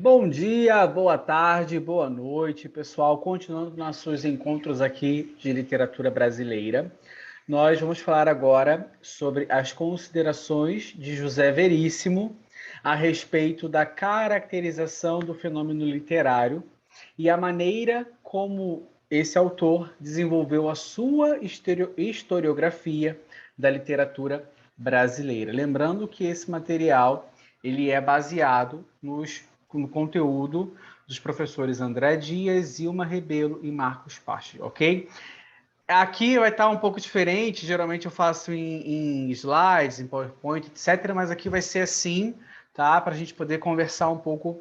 Bom dia, boa tarde, boa noite, pessoal. Continuando nossos encontros aqui de literatura brasileira, nós vamos falar agora sobre as considerações de José Veríssimo a respeito da caracterização do fenômeno literário e a maneira como esse autor desenvolveu a sua historiografia da literatura brasileira. Lembrando que esse material ele é baseado no conteúdo dos professores André Dias, Ilma Rebelo e Marcos Pache, ok? Aqui vai estar um pouco diferente, geralmente eu faço em slides, em PowerPoint, etc., mas aqui vai ser assim, tá? Para a gente poder conversar um pouco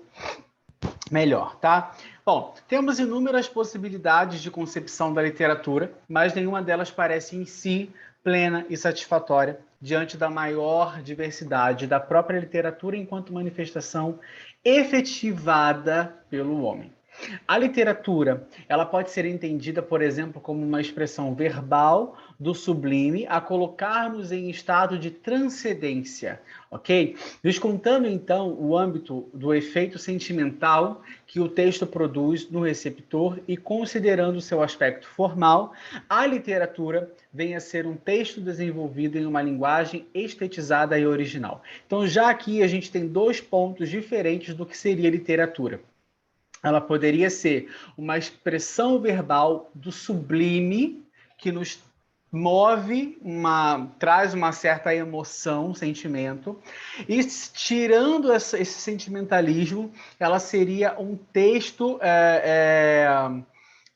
melhor, tá? Bom, temos inúmeras possibilidades de concepção da literatura, mas nenhuma delas parece em si plena e satisfatória diante da maior diversidade da própria literatura enquanto manifestação efetivada pelo homem. A literatura, ela pode ser entendida, por exemplo, como uma expressão verbal do sublime a colocar-nos em estado de transcendência, ok? Descontando, então, o âmbito do efeito sentimental que o texto produz no receptor e considerando seu aspecto formal, a literatura vem a ser um texto desenvolvido em uma linguagem estetizada e original. Então, já aqui a gente tem dois pontos diferentes do que seria literatura. Ela poderia ser uma expressão verbal do sublime que nos move, traz uma certa emoção, sentimento, e tirando esse sentimentalismo, ela seria um texto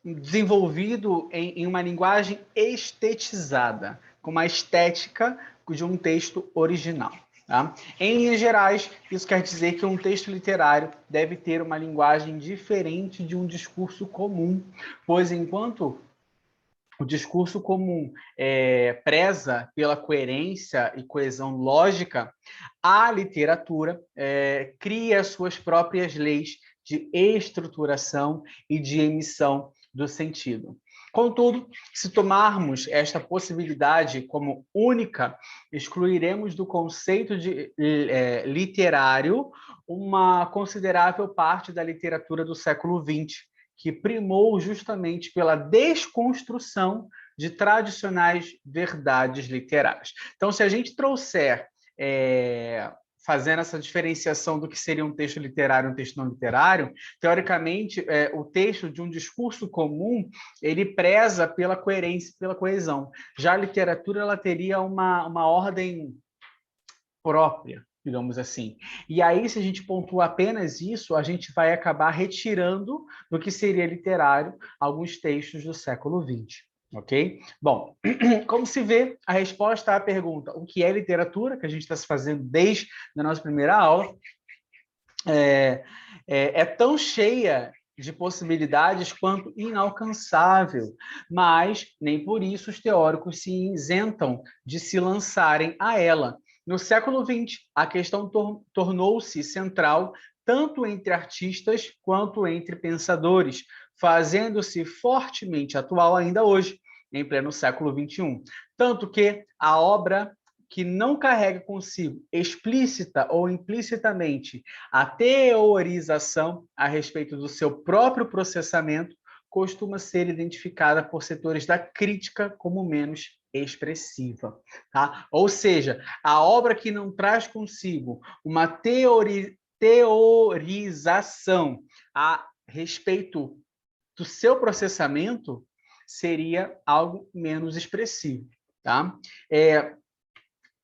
desenvolvido em uma linguagem estetizada, com uma estética de um texto original. Tá? Em linhas gerais, isso quer dizer que um texto literário deve ter uma linguagem diferente de um discurso comum, pois enquanto o discurso comum preza pela coerência e coesão lógica, a literatura cria suas próprias leis de estruturação e de emissão do sentido. Contudo, se tomarmos esta possibilidade como única, excluiremos do conceito de literário uma considerável parte da literatura do século XX, que primou justamente pela desconstrução de tradicionais verdades literárias. Então, se a gente trouxer fazendo essa diferenciação do que seria um texto literário e um texto não literário, teoricamente, o texto de um discurso comum, ele preza pela coerência e pela coesão. Já a literatura, ela teria uma ordem própria, digamos assim. E aí, se a gente pontua apenas isso, a gente vai acabar retirando do que seria literário alguns textos do século XX. Ok? Bom, como se vê, a resposta à pergunta o que é literatura, que a gente está se fazendo desde a nossa primeira aula, é tão cheia de possibilidades quanto inalcançável, mas nem por isso os teóricos se isentam de se lançarem a ela. No século XX, a questão tornou-se central tanto entre artistas quanto entre pensadores, fazendo-se fortemente atual ainda hoje, em pleno século XXI. Tanto que a obra que não carrega consigo, explícita ou implicitamente, a teorização a respeito do seu próprio processamento, costuma ser identificada por setores da crítica como menos expressiva. Tá? Ou seja, a obra que não traz consigo uma teorização a respeito do seu processamento seria algo menos expressivo. Tá?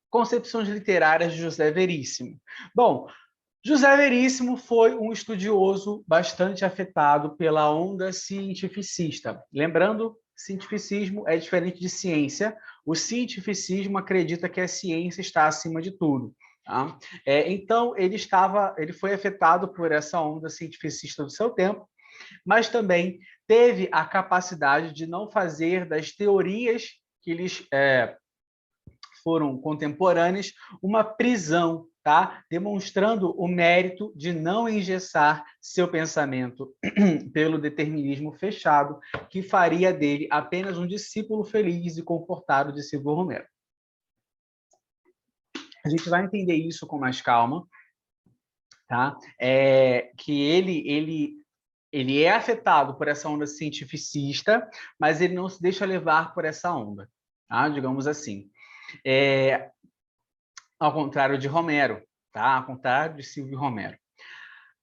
Concepções literárias de José Veríssimo. Bom, José Veríssimo foi um estudioso bastante afetado pela onda cientificista. Lembrando, cientificismo é diferente de ciência. O cientificismo acredita que a ciência está acima de tudo. Tá? Então, ele foi afetado por essa onda cientificista do seu tempo, mas também teve a capacidade de não fazer das teorias que lhes foram contemporâneas uma prisão, tá? Demonstrando o mérito de não engessar seu pensamento pelo determinismo fechado, que faria dele apenas um discípulo feliz e confortado de Silvio Romero. A gente vai entender isso com mais calma tá? Que ele é afetado por essa onda cientificista, mas ele não se deixa levar por essa onda, tá? Digamos assim. Ao contrário de Romero, tá? Ao contrário de Silvio Romero.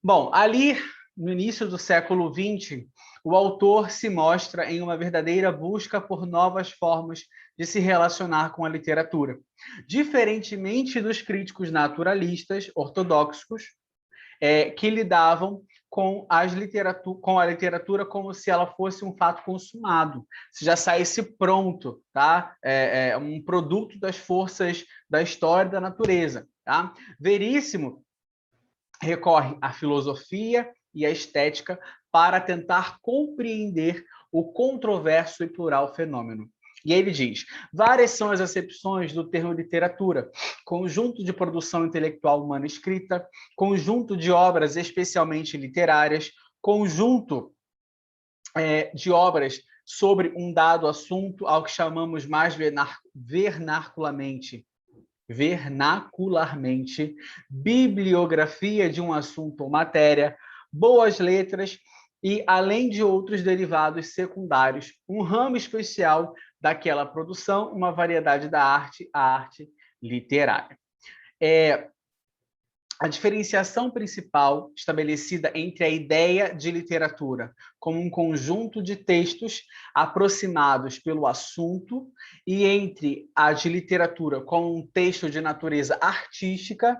Bom, ali no início do século XX, o autor se mostra em uma verdadeira busca por novas formas de se relacionar com a literatura. Diferentemente dos críticos naturalistas ortodoxos, que lidavam com a literatura como se ela fosse um fato consumado, se já saísse pronto, tá? Um produto das forças da história da natureza. Tá? Veríssimo recorre à filosofia e à estética para tentar compreender o controverso e plural fenômeno. E aí ele diz: várias são as acepções do termo literatura, conjunto de produção intelectual humana escrita, conjunto de obras especialmente literárias, conjunto de obras sobre um dado assunto, ao que chamamos mais vernacularmente, bibliografia de um assunto ou matéria, boas letras e, além de outros derivados secundários, um ramo especial daquela produção, uma variedade da arte, a arte literária. A diferenciação principal estabelecida entre a ideia de literatura como um conjunto de textos aproximados pelo assunto e entre a de literatura como um texto de natureza artística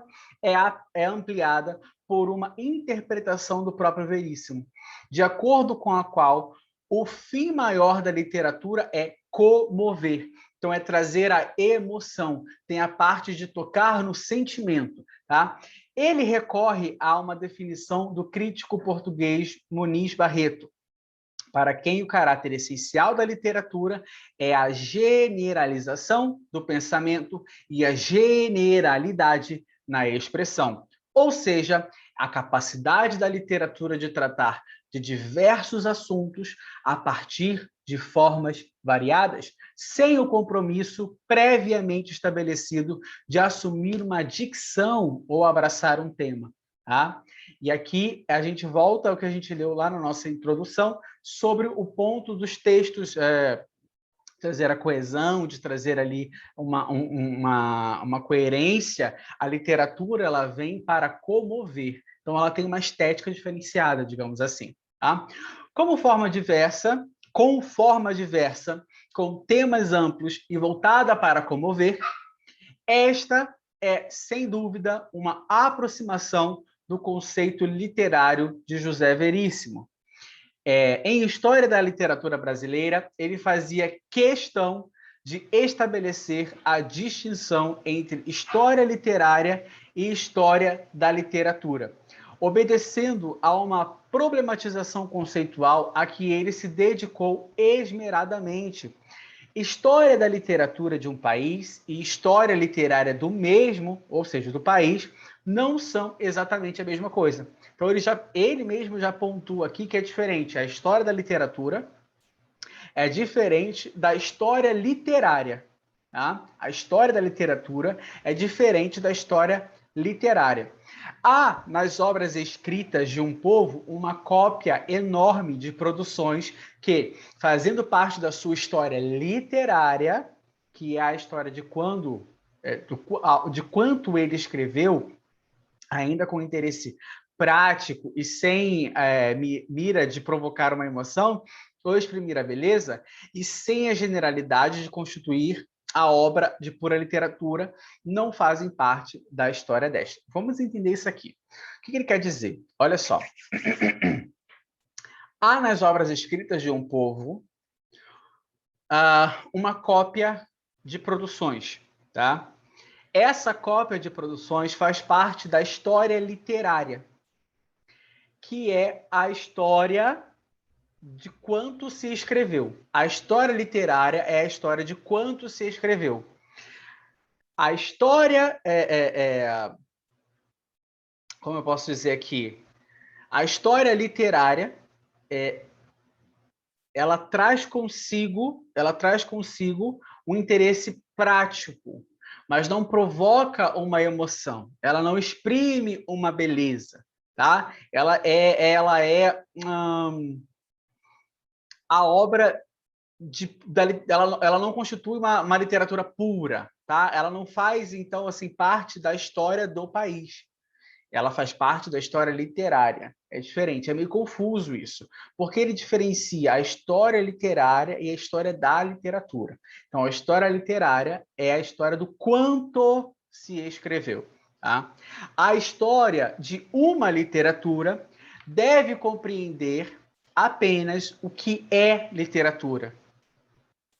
é ampliada por uma interpretação do próprio Veríssimo, de acordo com a qual o fim maior da literatura é comover. Então, é trazer a emoção, tem a parte de tocar no sentimento, tá? Ele recorre a uma definição do crítico português Muniz Barreto, para quem o caráter essencial da literatura é a generalização do pensamento e a generalidade na expressão. Ou seja, a capacidade da literatura de tratar de diversos assuntos a partir de formas variadas, sem o compromisso previamente estabelecido de assumir uma dicção ou abraçar um tema. Tá? E aqui a gente volta ao que a gente leu lá na nossa introdução sobre o ponto dos textos, trazer a coesão, de trazer ali uma coerência. A literatura ela vem para comover, então ela tem uma estética diferenciada, digamos assim. Tá? Com forma diversa, com temas amplos e voltada para comover, esta é, sem dúvida, uma aproximação do conceito literário de José Veríssimo. Em História da Literatura Brasileira, ele fazia questão de estabelecer a distinção entre história literária e história da literatura, obedecendo a uma problematização conceitual a que ele se dedicou esmeradamente. História da literatura de um país e história literária do mesmo, ou seja, do país, não são exatamente a mesma coisa. Então, ele mesmo já pontua aqui que é diferente. A história da literatura é diferente da história literária. Tá? A história da literatura é diferente da história literária. Há, nas obras escritas de um povo, uma cópia enorme de produções que, fazendo parte da sua história literária, que é a história de de quanto ele escreveu, ainda com interesse prático e sem mira de provocar uma emoção, ou exprimir a beleza, e sem a generalidade de constituir a obra de pura literatura, não fazem parte da história desta. Vamos entender isso aqui. O que ele quer dizer? Olha só. Há nas obras escritas de um povo uma cópia de produções, tá? Essa cópia de produções faz parte da história literária, que é a história de quanto se escreveu. A história literária é a história de quanto se escreveu. A história como eu posso dizer aqui? A história literária ela traz consigo um interesse prático, mas não provoca uma emoção, ela não exprime uma beleza, tá? A obra ela não constitui uma literatura pura, tá? Ela não faz, então, assim, parte da história do país. Ela faz parte da história literária. É diferente, é meio confuso isso, porque ele diferencia a história literária e a história da literatura. Então, a história literária é a história do quanto se escreveu. Tá? A história de uma literatura deve compreender apenas o que é literatura.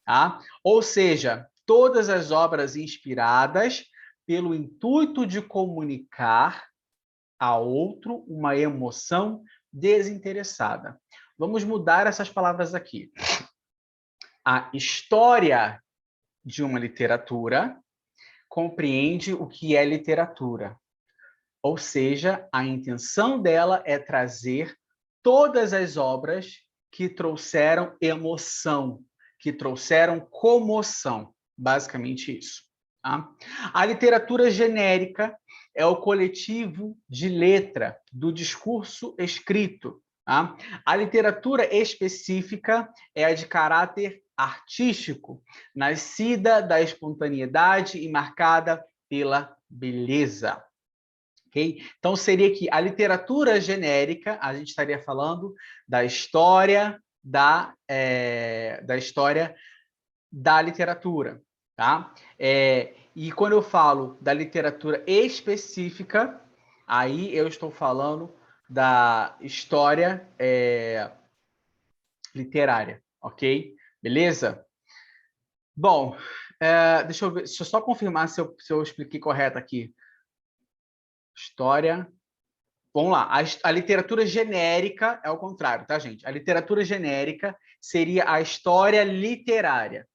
Tá? Ou seja, todas as obras inspiradas pelo intuito de comunicar a outro uma emoção desinteressada. Vamos mudar essas palavras aqui. A história de uma literatura compreende o que é literatura. Ou seja, a intenção dela é trazer todas as obras que trouxeram emoção, que trouxeram comoção. Basicamente isso. Tá? A literatura genérica é o coletivo de letra do discurso escrito. Tá? A literatura específica é a de caráter artístico, nascida da espontaneidade e marcada pela beleza. Okay? Então, seria que a literatura genérica, a gente estaria falando da história da literatura. Tá? E quando eu falo da literatura específica, aí eu estou falando da história literária, ok? Beleza? Bom, deixa eu só confirmar se eu expliquei correto aqui. História. Vamos lá. A literatura genérica é o contrário, tá, gente? A literatura genérica seria a história literária.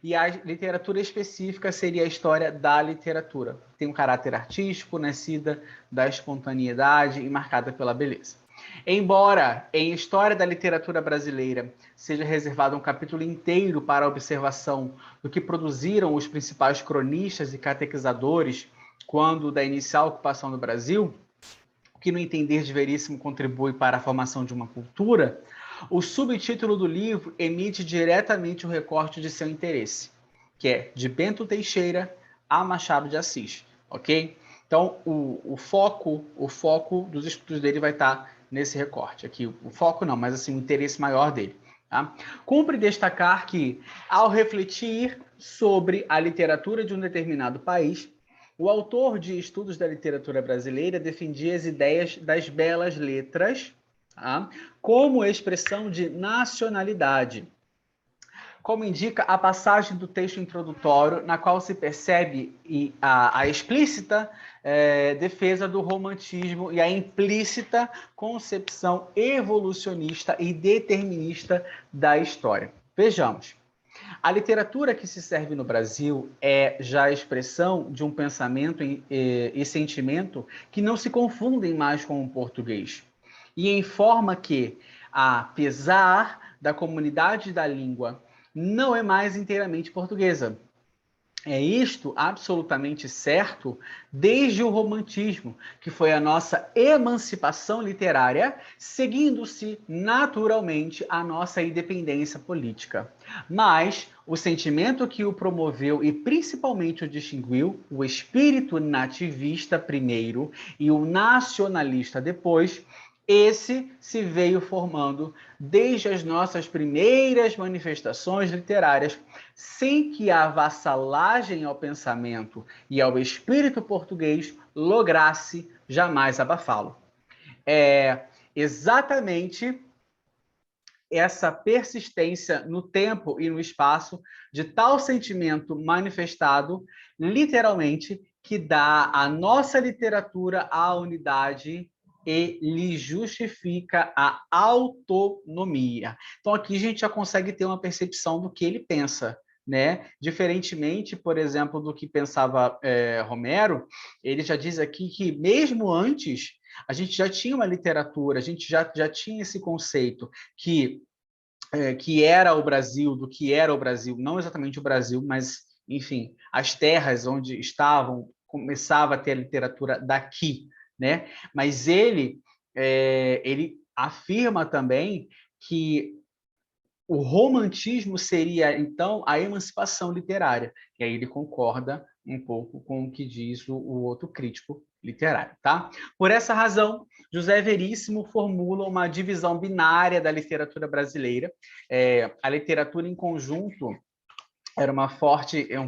E a literatura específica seria a história da literatura. Tem um caráter artístico, nascida da espontaneidade e marcada pela beleza. Embora em História da Literatura Brasileira seja reservado um capítulo inteiro para a observação do que produziram os principais cronistas e catequizadores quando da inicial ocupação do Brasil, o que no entender de Veríssimo contribui para a formação de uma cultura, o subtítulo do livro emite diretamente o recorte de seu interesse, que é de Bento Teixeira a Machado de Assis, ok? Então, o foco dos estudos dele vai estar nesse recorte aqui. O foco não, mas assim, o interesse maior dele. Tá? Cumpre destacar que, ao refletir sobre a literatura de um determinado país, o autor de Estudos da Literatura Brasileira defendia as ideias das belas letras, tá? Como expressão de nacionalidade, como indica a passagem do texto introdutório, na qual se percebe a explícita defesa do romantismo e a implícita concepção evolucionista e determinista da história. Vejamos. A literatura que se serve no Brasil é já a expressão de um pensamento e sentimento que não se confundem mais com o português. E em forma que, apesar da comunidade da língua, não é mais inteiramente portuguesa. É isto absolutamente certo desde o romantismo, que foi a nossa emancipação literária, seguindo-se naturalmente a nossa independência política. Mas o sentimento que o promoveu e principalmente o distinguiu, o espírito nativista primeiro e o nacionalista depois, esse se veio formando desde as nossas primeiras manifestações literárias, sem que a vassalagem ao pensamento e ao espírito português lograsse jamais abafá-lo. É exatamente essa persistência no tempo e no espaço de tal sentimento manifestado, literalmente, que dá à nossa literatura a unidade e lhe justifica a autonomia. Então, aqui a gente já consegue ter uma percepção do que ele pensa, né? Diferentemente, por exemplo, do que pensava Romero, ele já diz aqui que mesmo antes a gente já tinha uma literatura, a gente já tinha esse conceito que era o Brasil, do que era o Brasil, não exatamente o Brasil, mas enfim, as terras onde estavam, começava a ter a literatura daqui, né? Mas ele afirma também que o romantismo seria, então, a emancipação literária. E aí ele concorda um pouco com o que diz o outro crítico literário, tá? Por essa razão, José Veríssimo formula uma divisão binária da literatura brasileira. A literatura em conjunto era um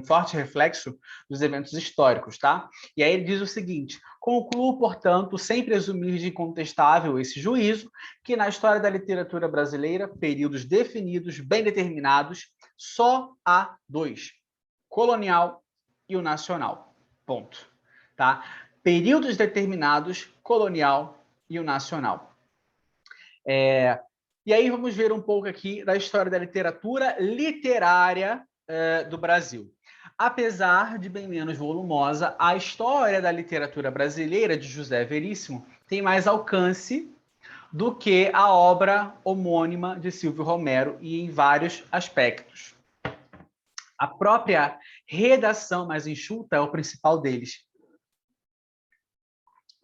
forte reflexo dos eventos históricos, tá? E aí ele diz o seguinte: concluo, portanto, sem presumir de incontestável esse juízo, que na história da literatura brasileira, períodos definidos, bem determinados, só há dois: colonial e o nacional. Ponto. Tá? Períodos determinados, colonial e o nacional. E aí vamos ver um pouco aqui da história da literatura literária do Brasil. Apesar de bem menos volumosa, a história da literatura brasileira de José Veríssimo tem mais alcance do que a obra homônima de Silvio Romero e em vários aspectos. A própria redação mais enxuta é o principal deles,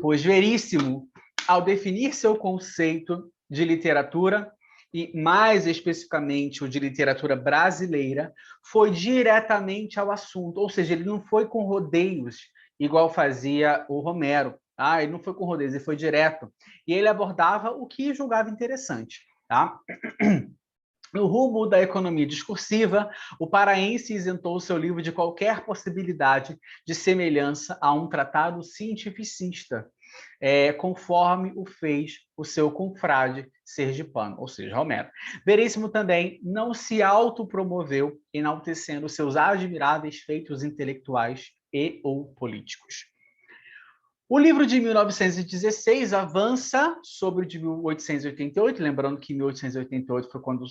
pois Veríssimo, ao definir seu conceito de literatura, e mais especificamente o de literatura brasileira, foi diretamente ao assunto, ou seja, ele não foi com rodeios, igual fazia o Romero, tá? Ele não foi com rodeios, ele foi direto. E ele abordava o que julgava interessante, tá? No rumo da economia discursiva, o paraense isentou seu livro de qualquer possibilidade de semelhança a um tratado cientificista, conforme o fez o seu confrade sergipano, ou seja, Romero. Veríssimo também não se autopromoveu, enaltecendo seus admiráveis feitos intelectuais e ou políticos. O livro de 1916 avança sobre o de 1888, lembrando que 1888 foi quando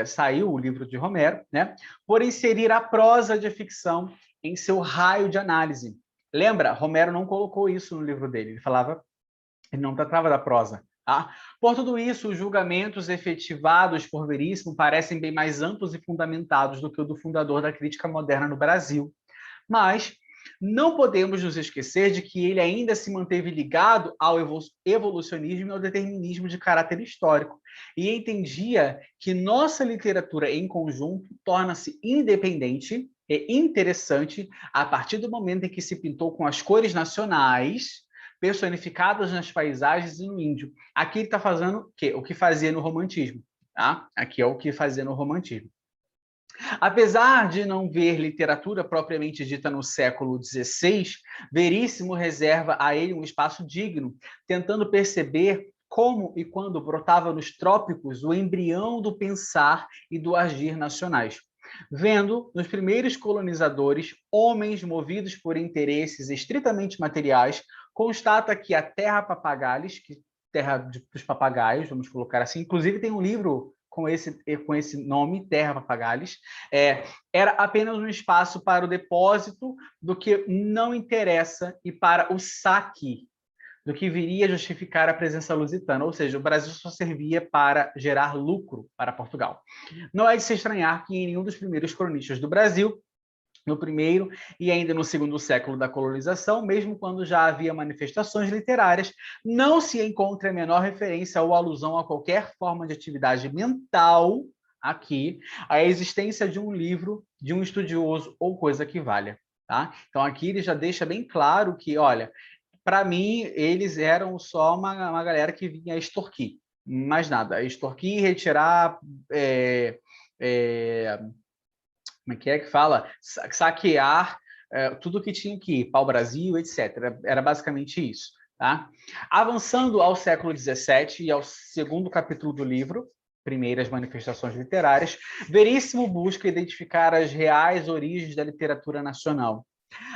saiu o livro de Romero, né? Por inserir a prosa de ficção em seu raio de análise. Lembra, Romero não colocou isso no livro dele, ele não tratava da prosa. Tá? Por tudo isso, os julgamentos efetivados por Veríssimo parecem bem mais amplos e fundamentados do que o do fundador da crítica moderna no Brasil. Mas não podemos nos esquecer de que ele ainda se manteve ligado ao evolucionismo e ao determinismo de caráter histórico, e entendia que nossa literatura em conjunto torna-se independente e interessante a partir do momento em que se pintou com as cores nacionais, personificadas nas paisagens e no índio. Aqui ele está fazendo o que fazia no romantismo. Tá? Aqui é o que fazia no romantismo. Apesar de não ver literatura propriamente dita no século XVI, Veríssimo reserva a ele um espaço digno, tentando perceber como e quando brotava nos trópicos o embrião do pensar e do agir nacionais. Vendo nos primeiros colonizadores homens movidos por interesses estritamente materiais, constata que a terra papagales, terra dos papagaios, vamos colocar assim, inclusive tem um livro com esse nome, Terra Papagales, era apenas um espaço para o depósito do que não interessa e para o saque do que viria a justificar a presença lusitana, ou seja, o Brasil só servia para gerar lucro para Portugal. Não é de se estranhar que em nenhum dos primeiros cronistas do Brasil, no primeiro e ainda no segundo século da colonização, mesmo quando já havia manifestações literárias, não se encontra a menor referência ou alusão a qualquer forma de atividade mental aqui, a existência de um livro, de um estudioso ou coisa que valha. Tá? Então aqui ele já deixa bem claro que, olha, para mim eles eram só uma galera que vinha extorquir, mais nada, extorquir, retirar... como é que fala? Saquear tudo que tinha que ir, pau-brasil, etc. Era basicamente isso. Tá? Avançando ao século XVII e ao segundo capítulo do livro, Primeiras Manifestações Literárias, Veríssimo busca identificar as reais origens da literatura nacional.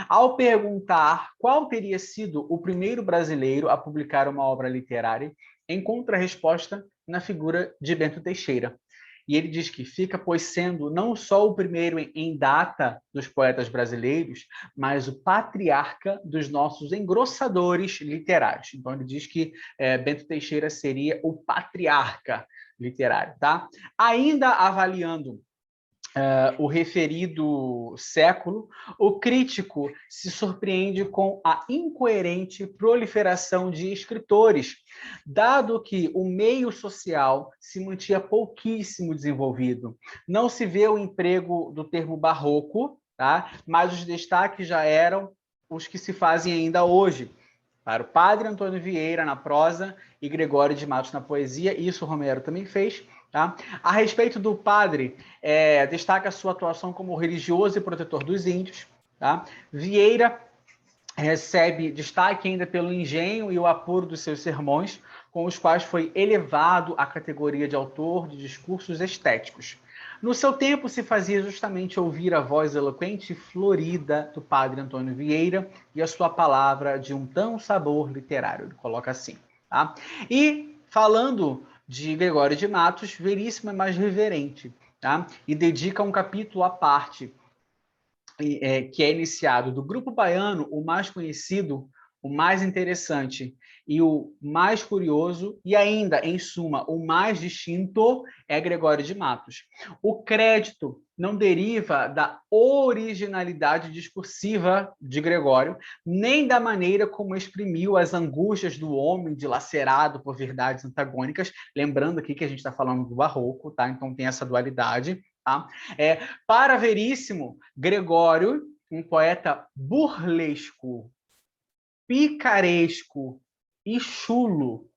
Ao perguntar qual teria sido o primeiro brasileiro a publicar uma obra literária, encontra a resposta na figura de Bento Teixeira. E ele diz que fica, pois, sendo não só o primeiro em data dos poetas brasileiros, mas o patriarca dos nossos engrossadores literários. Então, ele diz que Bento Teixeira seria o patriarca literário. Tá? Ainda avaliando o referido século, o crítico se surpreende com a incoerente proliferação de escritores, dado que o meio social se mantinha pouquíssimo desenvolvido. Não se vê o emprego do termo barroco, tá? Mas os destaques já eram os que se fazem ainda hoje, para o padre Antônio Vieira na prosa e Gregório de Matos na poesia. Isso o Romero também fez. Tá? A respeito do padre, destaca a sua atuação como religioso e protetor dos índios. Tá? Vieira recebe destaque ainda pelo engenho e o apuro dos seus sermões, com os quais foi elevado à categoria de autor de discursos estéticos. No seu tempo, se fazia justamente ouvir a voz eloquente e florida do padre Antônio Vieira e a sua palavra de um tão sabor literário, ele coloca assim. Tá? E, falando de Gregório de Matos, Veríssimo é mais reverente, tá? E dedica um capítulo à parte, que é iniciado do grupo baiano, o mais conhecido, o mais interessante e o mais curioso, e ainda, em suma, o mais distinto, é Gregório de Matos. O crédito não deriva da originalidade discursiva de Gregório, nem da maneira como exprimiu as angústias do homem dilacerado por verdades antagônicas, lembrando aqui que a gente está falando do barroco, tá? Então tem essa dualidade. Tá? Para Veríssimo, Gregório, um poeta burlesco, picaresco e chulo,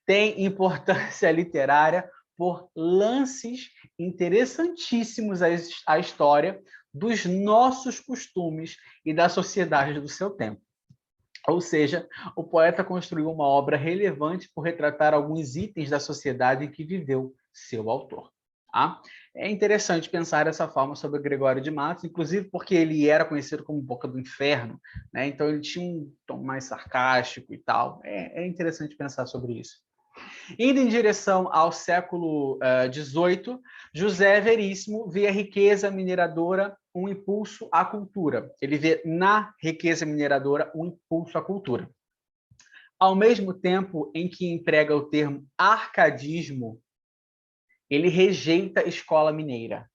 tem importância literária por lances interessantíssimos à história dos nossos costumes e da sociedade do seu tempo. Ou seja, o poeta construiu uma obra relevante por retratar alguns itens da sociedade em que viveu seu autor. Tá? É interessante pensar dessa forma sobre Gregório de Matos, inclusive porque ele era conhecido como Boca do Inferno, né? Então ele tinha um tom mais sarcástico e tal. É interessante pensar sobre isso. Indo em direção ao século XVIII, José Veríssimo vê a riqueza mineradora um impulso à cultura. Ele vê na riqueza mineradora um impulso à cultura. Ao mesmo tempo em que emprega o termo arcadismo, ele rejeita a escola mineira,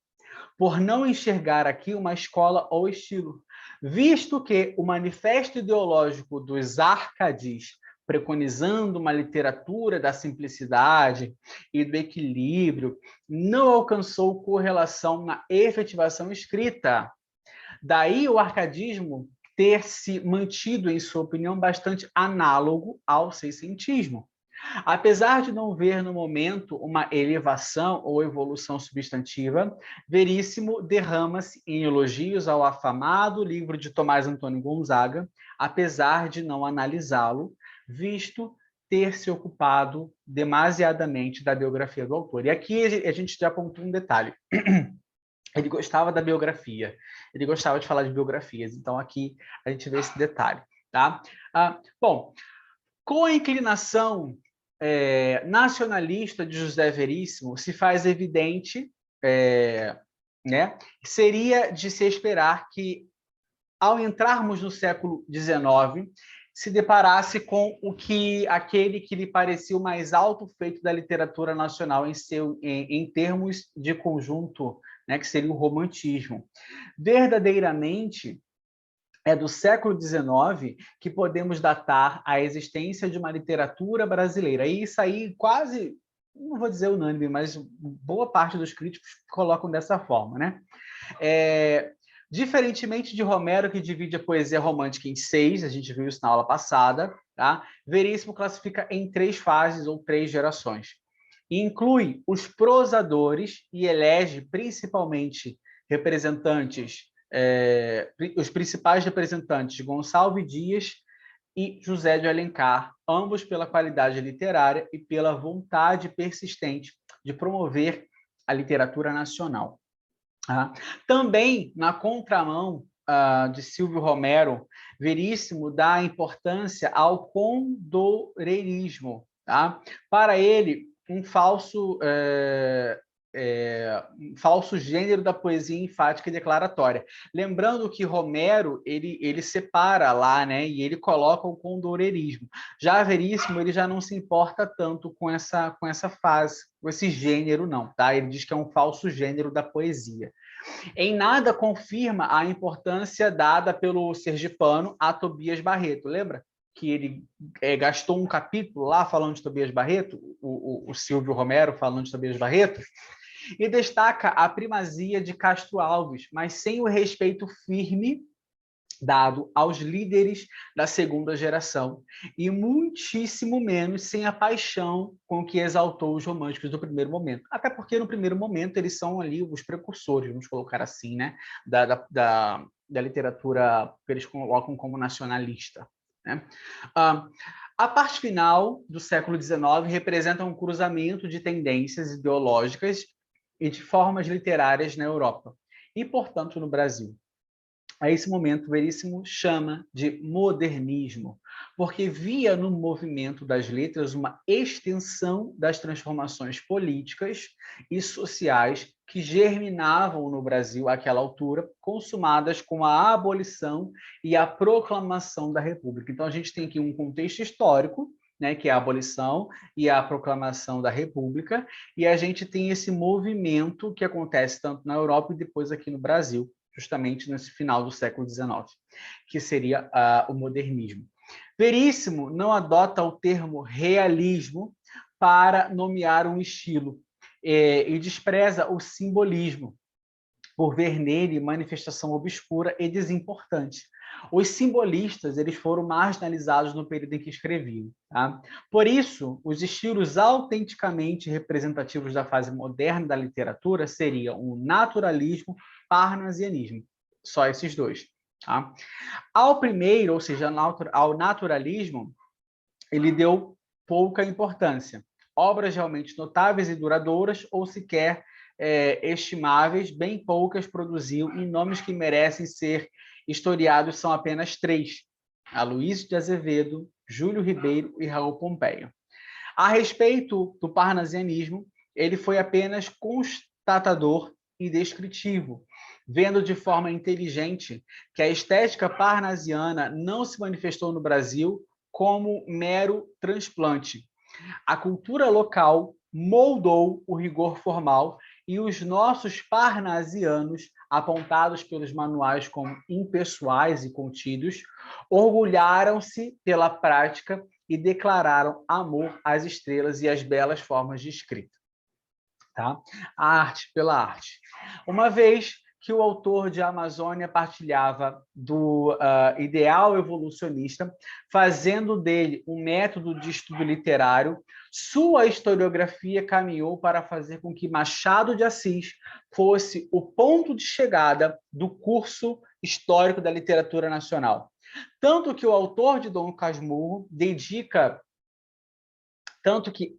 por não enxergar aqui uma escola ou estilo, visto que o manifesto ideológico dos arcadis, preconizando uma literatura da simplicidade e do equilíbrio, não alcançou correlação na efetivação escrita. Daí o arcadismo ter se mantido, em sua opinião, bastante análogo ao seiscentismo. Apesar de não ver no momento uma elevação ou evolução substantiva, Veríssimo derrama-se em elogios ao afamado livro de Tomás Antônio Gonzaga, apesar de não analisá-lo, visto ter se ocupado demasiadamente da biografia do autor. E aqui a gente já apontou um detalhe. Ele gostava da biografia, ele gostava de falar de biografias, então aqui a gente vê esse detalhe. Tá? Bom, com a inclinação nacionalista de José Veríssimo, se faz evidente, né, seria de se esperar que, ao entrarmos no século XIX, se deparasse com aquele que lhe parecia o mais alto feito da literatura nacional em termos de conjunto, né, que seria o romantismo. Verdadeiramente, é do século XIX que podemos datar a existência de uma literatura brasileira. E isso aí quase, não vou dizer unânime, mas boa parte dos críticos colocam dessa forma, né? Diferentemente de Romero, que divide a poesia romântica em 6, a gente viu isso na aula passada, tá? Veríssimo classifica em 3 fases ou 3 gerações. E inclui os prosadores e elege principalmente representantes, os principais representantes, Gonçalves Dias e José de Alencar, ambos pela qualidade literária e pela vontade persistente de promover a literatura nacional. Também, na contramão de Silvio Romero, Veríssimo dá importância ao condoreirismo. Tá? Para ele, um falso gênero da poesia enfática e declaratória. Lembrando que Romero ele separa lá, né, e ele coloca o condoreirismo. Já Veríssimo ele já não se importa tanto com essa fase, com esse gênero não, tá? Ele diz que é um falso gênero da poesia. Em nada confirma a importância dada pelo sergipano a Tobias Barreto. Lembra que ele gastou um capítulo lá falando de Tobias Barreto, o Silvio Romero falando de Tobias Barreto, e destaca a primazia de Castro Alves, mas sem o respeito firme dado aos líderes da segunda geração, e muitíssimo menos sem a paixão com que exaltou os românticos do primeiro momento. Até porque, no primeiro momento, eles são ali os precursores, vamos colocar assim, né, da literatura que eles colocam como nacionalista. Né? A parte final do século XIX representa um cruzamento de tendências ideológicas e de formas literárias na Europa, e, portanto, no Brasil. A esse momento, Veríssimo chama de modernismo, porque via no movimento das letras uma extensão das transformações políticas e sociais que germinavam no Brasil àquela altura, consumadas com a abolição e a proclamação da República. Então, a gente tem aqui um contexto histórico, né, que é a abolição e a proclamação da República, e a gente tem esse movimento que acontece tanto na Europa e depois aqui no Brasil, justamente nesse final do século XIX, que seria o modernismo. Veríssimo não adota o termo realismo para nomear um estilo e despreza o simbolismo, por ver nele manifestação obscura e desimportante. Os simbolistas eles foram marginalizados no período em que escreviam. Tá? Por isso, os estilos autenticamente representativos da fase moderna da literatura seriam o naturalismo, parnasianismo. Só esses dois. Tá? Ao primeiro, ou seja, ao naturalismo, ele deu pouca importância. Obras realmente notáveis e duradouras, ou sequer estimáveis, bem poucas produziu, e nomes que merecem ser historiados são apenas 3: Aloísio de Azevedo, Júlio Ribeiro e Raul Pompeia. A respeito do parnasianismo, ele foi apenas constatador e descritivo, vendo de forma inteligente que a estética parnasiana não se manifestou no Brasil como mero transplante. A cultura local moldou o rigor formal e os nossos parnasianos, apontados pelos manuais como impessoais e contidos, orgulharam-se pela prática e declararam amor às estrelas e às belas formas de escrita. Tá? A arte pela arte. Uma vez que o autor de Amazônia partilhava do ideal evolucionista, fazendo dele um método de estudo literário, sua historiografia caminhou para fazer com que Machado de Assis fosse o ponto de chegada do curso histórico da literatura nacional. Tanto que o autor de Dom Casmurro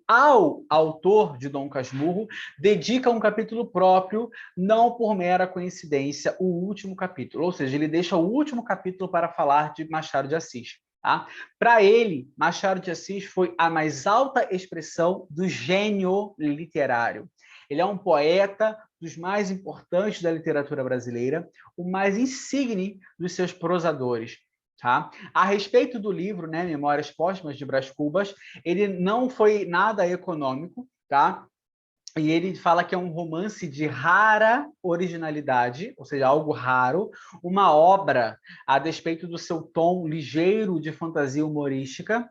ao autor de Dom Casmurro dedica um capítulo próprio, não por mera coincidência, o último capítulo. Ou seja, ele deixa o último capítulo para falar de Machado de Assis. Tá? Para ele, Machado de Assis foi a mais alta expressão do gênio literário. Ele é um poeta dos mais importantes da literatura brasileira, o mais insigne dos seus prosadores. Tá? A respeito do livro, né, Memórias Póstumas de Brás Cubas, ele não foi nada econômico, tá? E ele fala que é um romance de rara originalidade, ou seja, algo raro, uma obra, a despeito do seu tom ligeiro de fantasia humorística,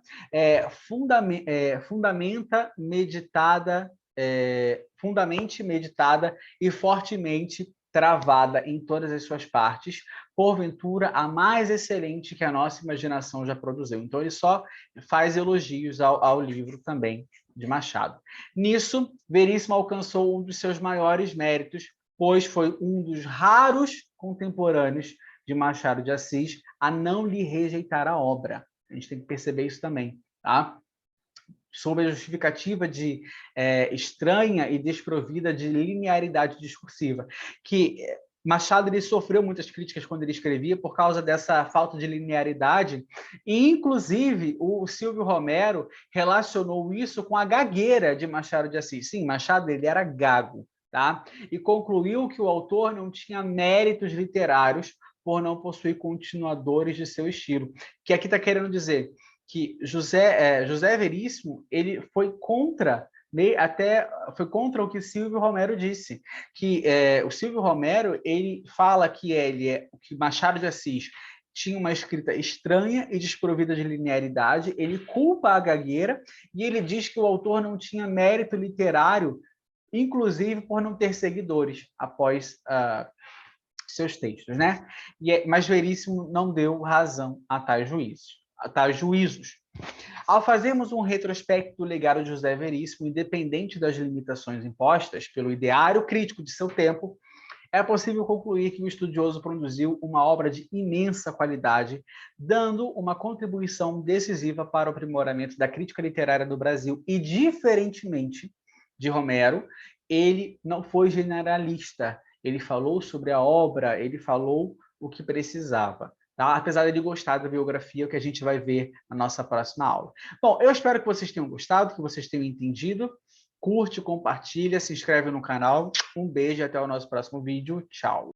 fundamente meditada e fortemente travada em todas as suas partes, porventura a mais excelente que a nossa imaginação já produziu. Então, ele só faz elogios ao livro também de Machado. Nisso, Veríssimo alcançou um dos seus maiores méritos, pois foi um dos raros contemporâneos de Machado de Assis a não lhe rejeitar a obra. A gente tem que perceber isso também, tá? Sob a justificativa de estranha e desprovida de linearidade discursiva, que Machado ele sofreu muitas críticas quando ele escrevia por causa dessa falta de linearidade, e inclusive o Silvio Romero relacionou isso com a gagueira de Machado de Assis. Sim, Machado ele era gago, tá? E concluiu que o autor não tinha méritos literários por não possuir continuadores de seu estilo. Que aqui está querendo dizer que José Veríssimo ele foi contra até foi contra o que Silvio Romero disse, que o Silvio Romero ele fala que que Machado de Assis tinha uma escrita estranha e desprovida de linearidade, ele culpa a gagueira e ele diz que o autor não tinha mérito literário, inclusive por não ter seguidores após seus textos, né? Mas Veríssimo não deu razão a tais juízos. Ao fazermos um retrospecto do legado de José Veríssimo, independente das limitações impostas pelo ideário crítico de seu tempo, é possível concluir que o estudioso produziu uma obra de imensa qualidade, dando uma contribuição decisiva para o aprimoramento da crítica literária do Brasil. E, diferentemente de Romero, ele não foi generalista. Ele falou sobre a obra, ele falou o que precisava. Tá? Apesar de ele gostar da biografia, o que a gente vai ver na nossa próxima aula. Bom, eu espero que vocês tenham gostado, que vocês tenham entendido. Curte, compartilha, se inscreve no canal. Um beijo e até o nosso próximo vídeo. Tchau!